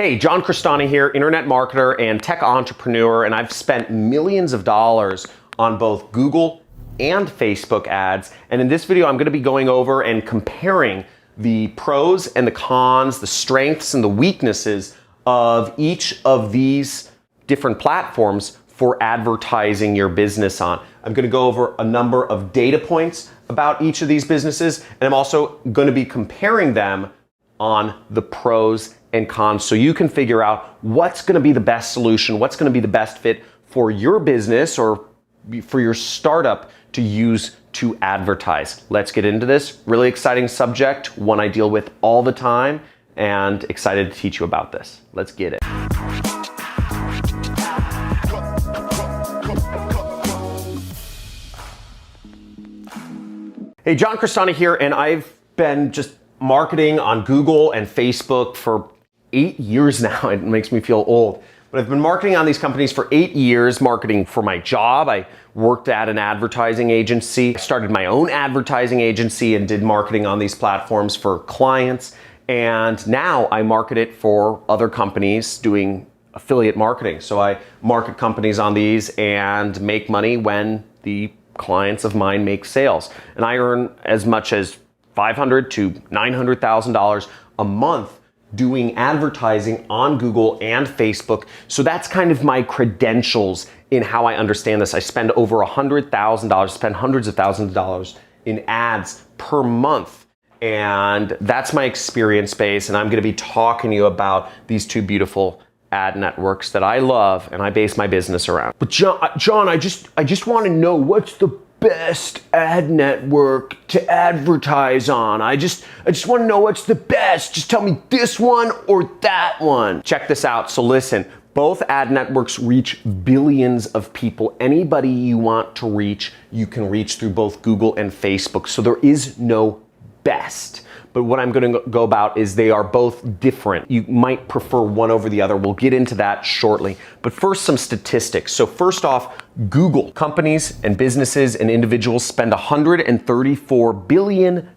Hey, John Crestani here, internet marketer and tech entrepreneur, and I've spent millions of dollars on both Google and Facebook ads. And in this video, I'm gonna be going over and comparing the pros and the cons, the strengths and the weaknesses of each of these different platforms for advertising your business on. I'm gonna go over a number of data points about each of these businesses, and I'm also gonna be comparing them on the pros and cons so you can figure out what's gonna be the best solution, what's gonna be the best fit for your business or for your startup to use to advertise. Let's get into this. Really exciting subject, one I deal with all the time, and excited to teach you about this. Let's get it. Hey, John Crestani here, and I've been just marketing on Google and Facebook for 8 years now. It makes me feel old. But I've been marketing on these companies for 8 years, marketing for my job. I worked at an advertising agency. I started my own advertising agency and did marketing on these platforms for clients. And now I market it for other companies doing affiliate marketing. So I market companies on these and make money when the clients of mine make sales. And I earn as much as $500,000 to $900,000 a month doing advertising on Google and Facebook. So that's kind of my credentials in how I understand this. I spend over $100,000, spend hundreds of thousands of dollars in ads per month. And that's my experience base. And I'm gonna be talking to you about these two beautiful ad networks that I love and I base my business around. But John, I just wanna know what's the best ad network to advertise on. I just want to know what's the best. Just tell me this one or that one. Check this out. So listen, both ad networks reach billions of people. Anybody you want to reach, you can reach through both Google and Facebook. So there is no best. But what I'm going to go about is they are both different. You might prefer one over the other. We'll get into that shortly. But first, some statistics. So first off, Google. Companies and businesses and individuals spend $134 billion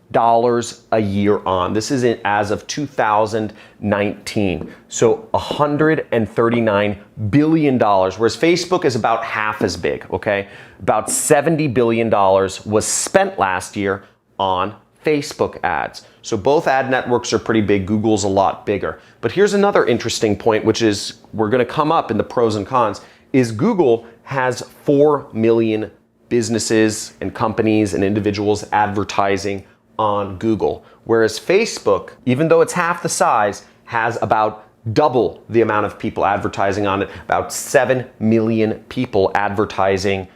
a year on. This is as of 2019. So $139 billion, whereas Facebook is about half as big, okay? About $70 billion was spent last year on Facebook ads. So both ad networks are pretty big. Google's a lot bigger. But here's another interesting point, which is we're going to come up in the pros and cons, is Google has 4 million businesses and companies and individuals advertising on Google. Whereas Facebook, even though it's half the size, has about double the amount of people advertising on it, about 7 million people advertising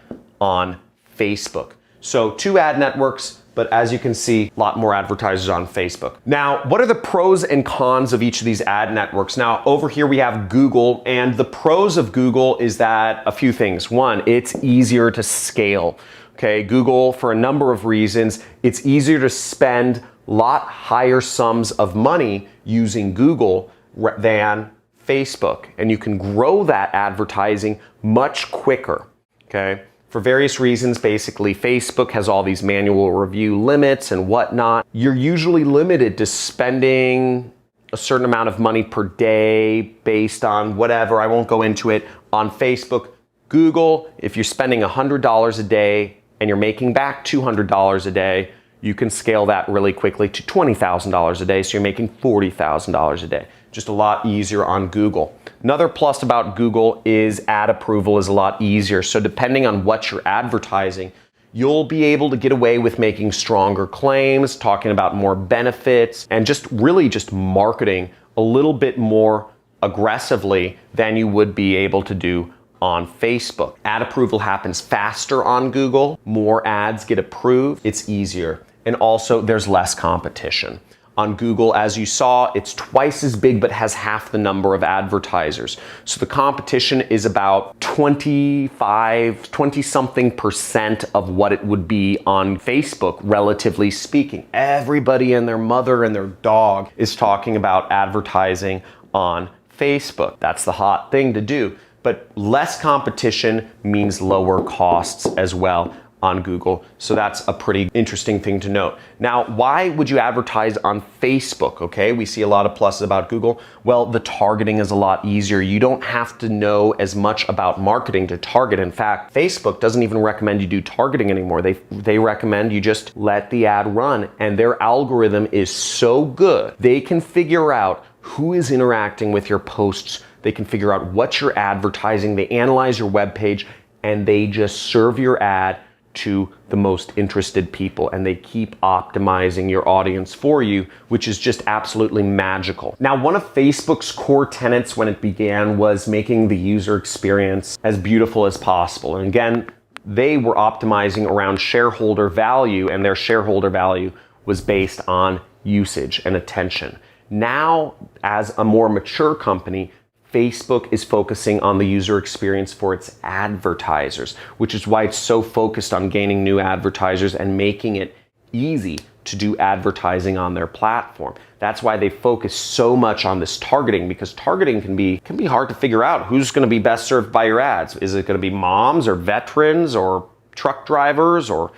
on Facebook. So two ad networks, but as you can see, a lot more advertisers on Facebook. Now, what are the pros and cons of each of these ad networks? Now, over here we have Google, and the pros of Google is that a few things. One, it's easier to scale. Okay, Google, for a number of reasons, it's easier to spend a lot higher sums of money using Google than Facebook, and you can grow that advertising much quicker, okay? For various reasons, basically, Facebook has all these manual review limits and whatnot. You're usually limited to spending a certain amount of money per day based on whatever. I won't go into it. On Facebook, Google, if you're spending $100 a day and you're making back $200 a day, you can scale that really quickly to $20,000 a day, so you're making $40,000 a day. Just a lot easier on Google. Another plus about Google is ad approval is a lot easier. So depending on what you're advertising, you'll be able to get away with making stronger claims, talking about more benefits, and just really just marketing a little bit more aggressively than you would be able to do on Facebook. Ad approval happens faster on Google. More ads get approved. It's easier. And also there's less competition. On Google, as you saw, it's twice as big but has half the number of advertisers. So the competition is about 20-something% of what it would be on Facebook, relatively speaking. Everybody and their mother and their dog is talking about advertising on Facebook. That's the hot thing to do. But less competition means lower costs as well on Google. So that's a pretty interesting thing to note. Now, why would you advertise on Facebook? Okay, we see a lot of pluses about Google. Well, the targeting is a lot easier. You don't have to know as much about marketing to target. In fact, Facebook doesn't even recommend you do targeting anymore. They recommend you just let the ad run, and their algorithm is so good. They can figure out who is interacting with your posts. They can figure out what you're advertising. They analyze your web page, and they just serve your ad to the most interested people, and they keep optimizing your audience for you, which is just absolutely magical. Now, one of Facebook's core tenets when it began was making the user experience as beautiful as possible. And again, they were optimizing around shareholder value, and their shareholder value was based on usage and attention. Now, as a more mature company, Facebook is focusing on the user experience for its advertisers, which is why it's so focused on gaining new advertisers and making it easy to do advertising on their platform. That's why they focus so much on this targeting, because targeting can be hard to figure out who's going to be best served by your ads. Is it going to be moms or veterans or truck drivers or,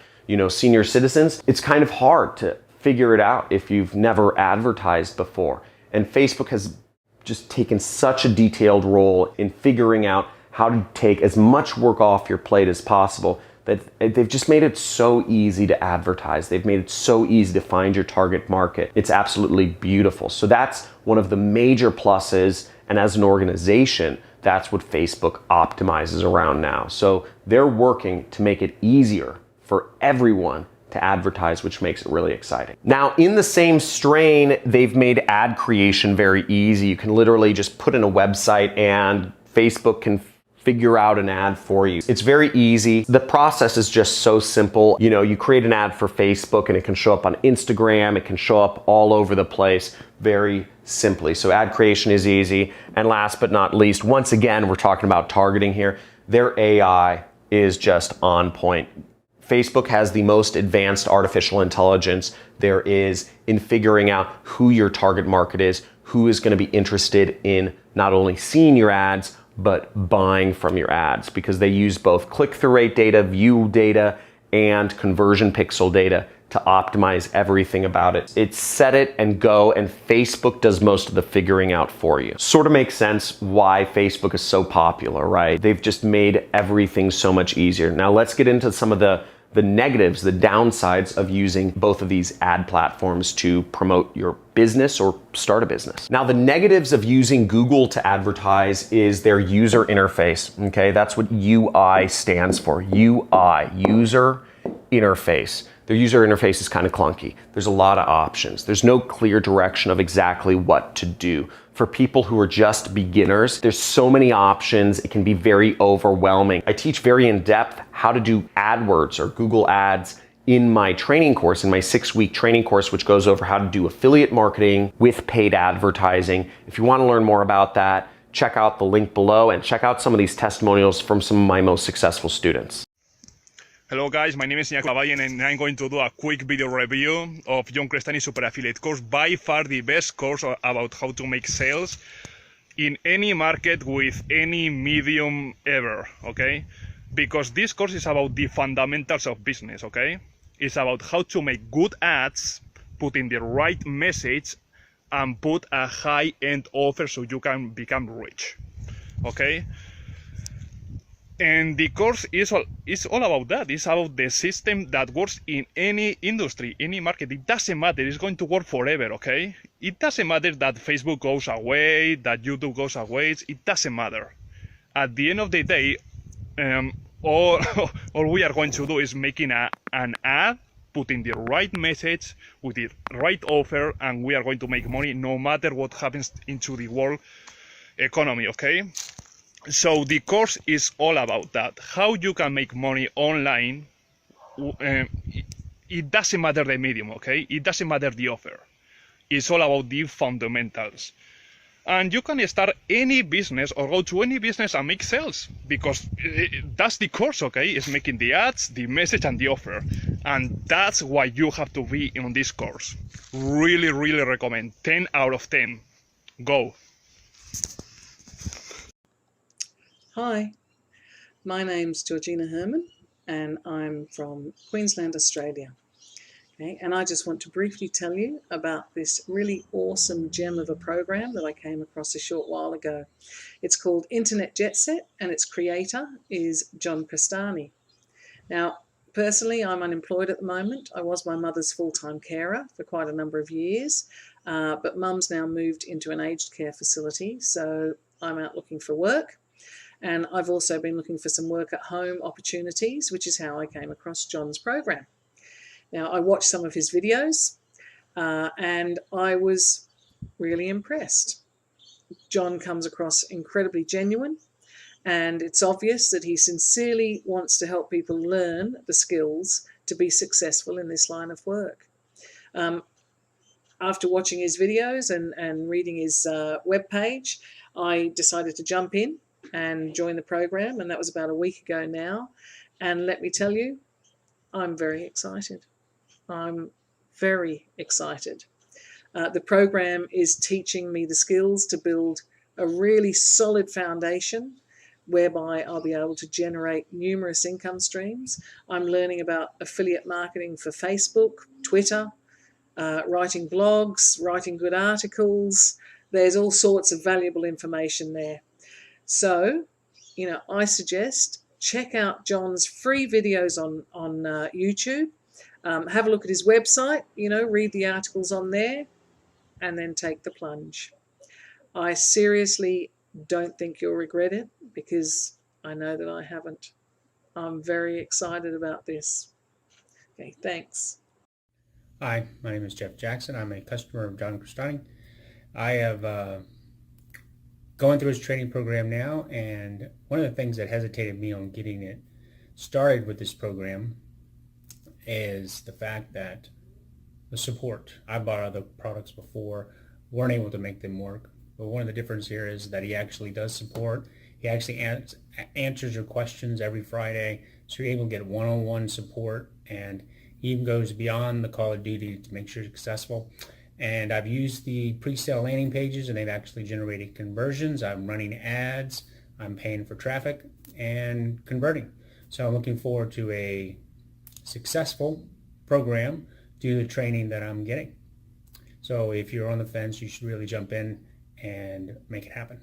senior citizens? It's kind of hard to figure it out if you've never advertised before. And Facebook has just taken such a detailed role in figuring out how to take as much work off your plate as possible that they've just made it so easy to advertise. They've made it so easy to find your target market. It's absolutely beautiful. So that's one of the major pluses. And as an organization, that's what Facebook optimizes around now. So they're working to make it easier for everyone to advertise, which makes it really exciting. Now, in the same strain, they've made ad creation very easy. You can literally just put in a website and Facebook can figure out an ad for you. It's very easy. The process is just so simple. You create an ad for Facebook and it can show up on Instagram. It can show up all over the place very simply. So ad creation is easy. And last but not least, once again, we're talking about targeting here. Their AI is just on point. Facebook has the most advanced artificial intelligence there is in figuring out who your target market is, who is going to be interested in not only seeing your ads, but buying from your ads, because they use both click-through rate data, view data, and conversion pixel data to optimize everything about it. It's set it and go, and Facebook does most of the figuring out for you. Sort of makes sense why Facebook is so popular, right? They've just made everything so much easier. Now let's get into some of the negatives, the downsides of using both of these ad platforms to promote your business or start a business. Now, the negatives of using Google to advertise is their user interface, okay? That's what UI stands for, UI, user interface. Their user interface is kind of clunky. There's a lot of options. There's no clear direction of exactly what to do. For people who are just beginners, there's so many options, it can be very overwhelming. I teach very in-depth how to do AdWords or Google Ads in my training course, in my 6-week training course, which goes over how to do affiliate marketing with paid advertising. If you want to learn more about that, check out the link below and check out some of these testimonials from some of my most successful students. Hello guys, my name is Iñaki Lavallen and I'm going to do a quick video review of John Crestani's Super Affiliate course, by far the best course about how to make sales in any market with any medium ever, okay? Because this course is about the fundamentals of business, okay? It's about how to make good ads, put in the right message, and put a high-end offer so you can become rich, okay? And the course is all about that. It's about the system that works in any industry, any market. It doesn't matter. It's going to work forever, okay? It doesn't matter that Facebook goes away, that YouTube goes away. It doesn't matter. At the end of the day, all we are going to do is making an ad, putting the right message with the right offer, and we are going to make money no matter what happens into the world economy, okay? So the course is all about that, how you can make money online. It doesn't matter the medium, okay? It doesn't matter the offer. It's all about the fundamentals. And you can start any business or go to any business and make sales, because that's the course, okay? It's making the ads, the message, and the offer. And that's why you have to be in this course. Really, really recommend. 10 out of 10. Go. Hi, my name's Georgina Herman, and I'm from Queensland, Australia. Okay, and I just want to briefly tell you about this really awesome gem of a program that I came across a short while ago. It's called Internet Jetset, and its creator is John Crestani. Now, personally, I'm unemployed at the moment. I was my mother's full-time carer for quite a number of years, but mum's now moved into an aged care facility, so I'm out looking for work. And I've also been looking for some work at home opportunities, which is how I came across John's program. Now, I watched some of his videos and I was really impressed. John comes across incredibly genuine, and it's obvious that he sincerely wants to help people learn the skills to be successful in this line of work. After watching his videos and reading his webpage, I decided to jump in and join the program, and that was about a week ago now. And let me tell you, I'm very excited. I'm very excited. The program is teaching me the skills to build a really solid foundation whereby I'll be able to generate numerous income streams. I'm learning about affiliate marketing for Facebook, Twitter, writing blogs, writing good articles. There's all sorts of valuable information there. So, I suggest check out John's free videos on YouTube. Have a look at his website, read the articles on there, and then take the plunge. I seriously don't think you'll regret it, because I know that I haven't. I'm very excited about this. Okay, thanks. Hi, my name is Jeff Jackson. I'm a customer of John Crestani. I have going through his training program now, and one of the things that hesitated me on getting it started with this program is the fact that the support. I bought other products before, weren't able to make them work. But one of the differences here is that he actually does support. He actually answers your questions every Friday, so you're able to get one-on-one support, and he even goes beyond the call of duty to make sure you're successful. And I've used the pre-sale landing pages, and they've actually generated conversions. I'm running ads, I'm paying for traffic, and converting. So I'm looking forward to a successful program due to the training that I'm getting. So if you're on the fence, you should really jump in and make it happen.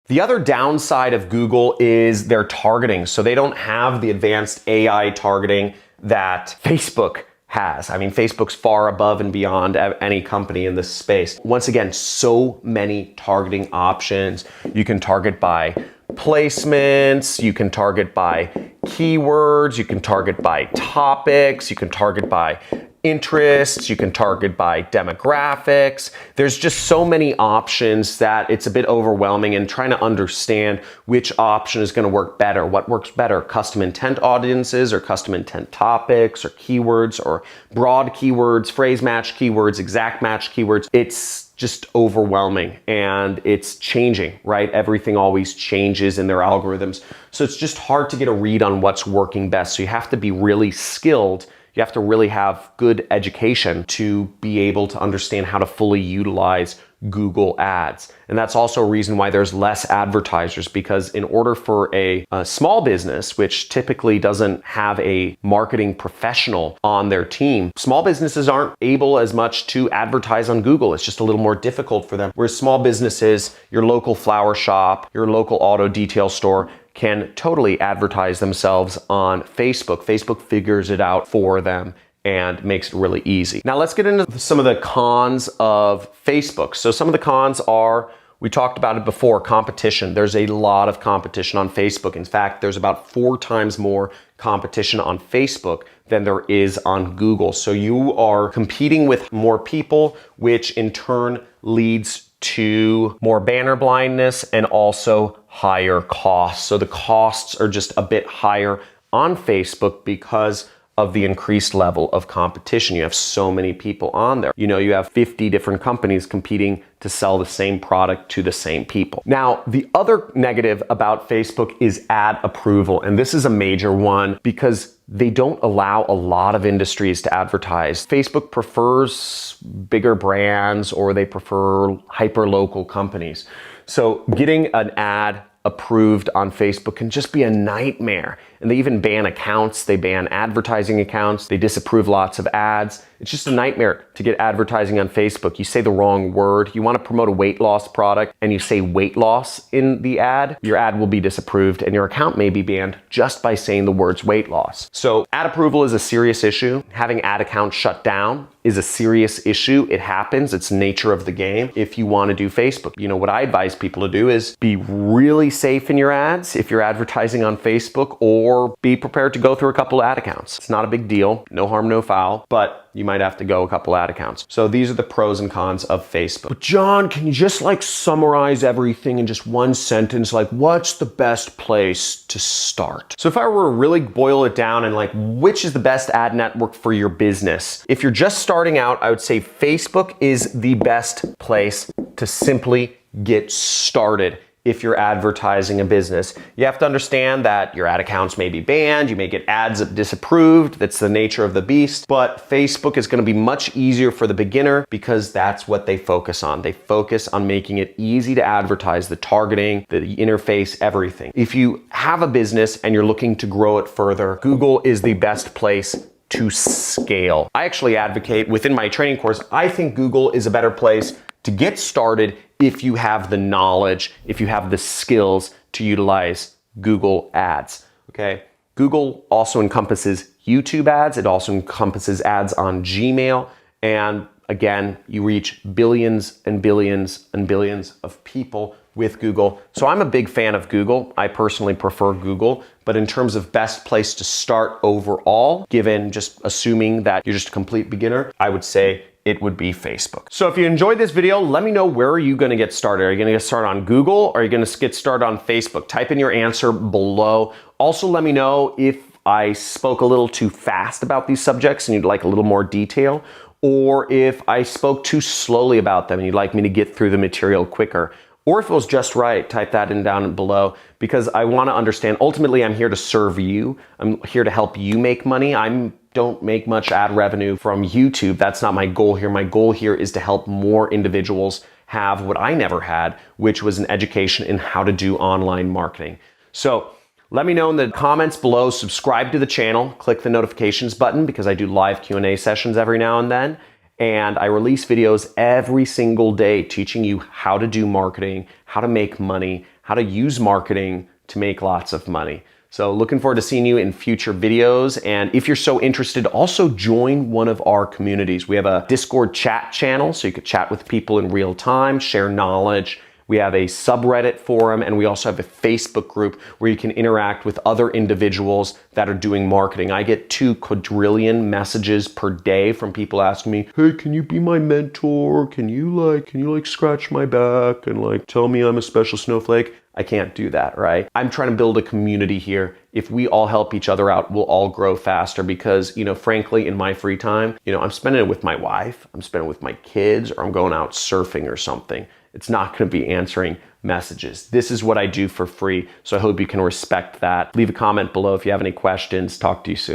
The other downside of Google is their targeting. So they don't have the advanced AI targeting that Facebook has. I mean, Facebook's far above and beyond any company in this space. Once again, so many targeting options. You can target by placements, you can target by keywords, you can target by topics, you can target by interests, you can target by demographics. There's just so many options that it's a bit overwhelming, and trying to understand which option is going to work better. What works better, custom intent audiences or custom intent topics or keywords or broad keywords, phrase match keywords, exact match keywords. It's just overwhelming, and it's changing, right? Everything always changes in their algorithms. So it's just hard to get a read on what's working best. So you have to be really skilled. You have to really have good education to be able to understand how to fully utilize Google Ads. And that's also a reason why there's less advertisers, because in order for a small business, which typically doesn't have a marketing professional on their team, small businesses aren't able as much to advertise on Google. It's just a little more difficult for them. Whereas small businesses, your local flower shop, your local auto detail store, can totally advertise themselves on Facebook. Facebook figures it out for them and makes it really easy. Now let's get into some of the cons of Facebook. So some of the cons are, we talked about it before, competition. There's a lot of competition on Facebook. In fact, there's about 4 times more competition on Facebook than there is on Google. So you are competing with more people, which in turn leads to more banner blindness and also higher costs. So the costs are just a bit higher on Facebook because of the increased level of competition. You have so many people on there. You have 50 different companies competing to sell the same product to the same people. Now, the other negative about Facebook is ad approval. And this is a major one because they don't allow a lot of industries to advertise. Facebook prefers bigger brands, or they prefer hyper-local companies. So getting an ad approved on Facebook can just be a nightmare. And they even ban accounts, they ban advertising accounts, they disapprove lots of ads. It's just a nightmare to get advertising on Facebook. You say the wrong word, you want to promote a weight loss product and you say weight loss in the ad, your ad will be disapproved and your account may be banned just by saying the words weight loss. So ad approval is a serious issue. Having ad accounts shut down is a serious issue. It happens. It's the nature of the game. If you want to do Facebook, you know, what I advise people to do is be really safe in your ads if you're advertising on Facebook, or be prepared to go through a couple ad accounts. It's not a big deal. No harm, no foul, but you might have to go a couple ad accounts. So these are the pros and cons of Facebook. But John, can you just like summarize everything in just one sentence? Like, what's the best place to start? So if I were to really boil it down and like, which is the best ad network for your business? If you're just starting out, I would say Facebook is the best place to simply get started. If you're advertising a business, you have to understand that your ad accounts may be banned, you may get ads disapproved, that's the nature of the beast, but Facebook is going to be much easier for the beginner because that's what they focus on. They focus on making it easy to advertise, the targeting, the interface, everything. If you have a business and you're looking to grow it further, Google is the best place to scale. I actually advocate within my training course, I think Google is a better place to get started if you have the knowledge, if you have the skills to utilize Google ads, okay? Google also encompasses YouTube ads. It also encompasses ads on Gmail. And again, you reach billions and billions and billions of people with Google. So I'm a big fan of Google. I personally prefer Google, but in terms of best place to start overall, given just assuming that you're just a complete beginner, I would say it would be Facebook. So if you enjoyed this video, let me know, where are you gonna get started? Are you gonna get started on Google or are you gonna get started on Facebook? Type in your answer below. Also, let me know if I spoke a little too fast about these subjects and you'd like a little more detail, or if I spoke too slowly about them and you'd like me to get through the material quicker. Or if it was just right, type that in down below, because I want to understand, ultimately I'm here to serve you. I'm here to help you make money. I don't make much ad revenue from YouTube. That's not my goal here. My goal here is to help more individuals have what I never had, which was an education in how to do online marketing. So let me know in the comments below, subscribe to the channel, click the notifications button because I do live Q&A sessions every now and then. And I release videos every single day teaching you how to do marketing, how to make money, how to use marketing to make lots of money. So looking forward to seeing you in future videos. And if you're so interested, also join one of our communities. We have a Discord chat channel, so you could chat with people in real time, share knowledge. We have a subreddit forum, and we also have a Facebook group where you can interact with other individuals that are doing marketing. I get 2 quadrillion messages per day from people asking me, hey, can you be my mentor? Can you scratch my back and like tell me I'm a special snowflake? I can't do that, right? I'm trying to build a community here. If we all help each other out, we'll all grow faster because, you know, frankly, in my free time, you know, I'm spending it with my wife, I'm spending it with my kids, or I'm going out surfing or something. It's not going to be answering messages. This is what I do for free, so I hope you can respect that. Leave a comment below if you have any questions. Talk to you soon.